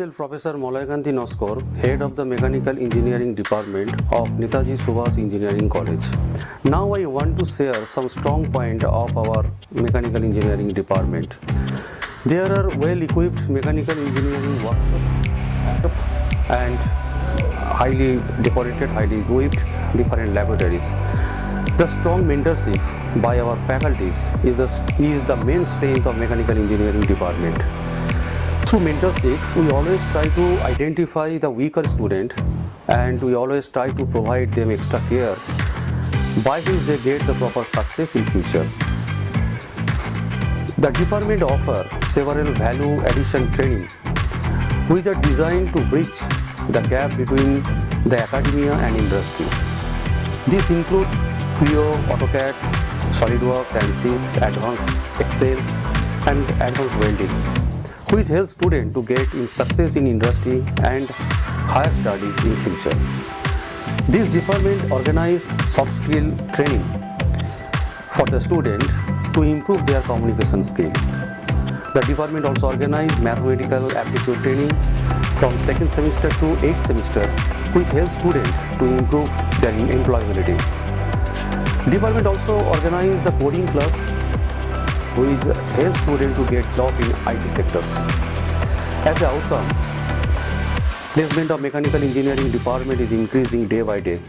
myself Professor Molayakanti Noskor, Head of the Mechanical Engineering Department of Netaji Subhash Engineering College. Now I want to share some strong point of our Mechanical Engineering Department. There are well-equipped mechanical engineering workshops and highly decorated, highly equipped different laboratories. The strong mentorship by our faculties is the main strength of Mechanical Engineering Department. Through mentorship, we always try to identify the weaker student and we always try to provide them extra care by which they get the proper success in future. The department offers several value addition training which are designed to bridge the gap between the academia and industry. These include Creo, AutoCAD, SolidWorks, ANSYS, Advanced Excel and Advanced Welding, which helps students to get in success in industry and higher studies in future. This department organizes soft skill training for the student to improve their communication skill. The department also organizes mathematical aptitude training from 2nd semester to 8th semester, which helps students to improve their employability. Department also organizes the coding class, which helps students to get job in IT sectors. As an outcome, placement of Mechanical Engineering Department is increasing day by day.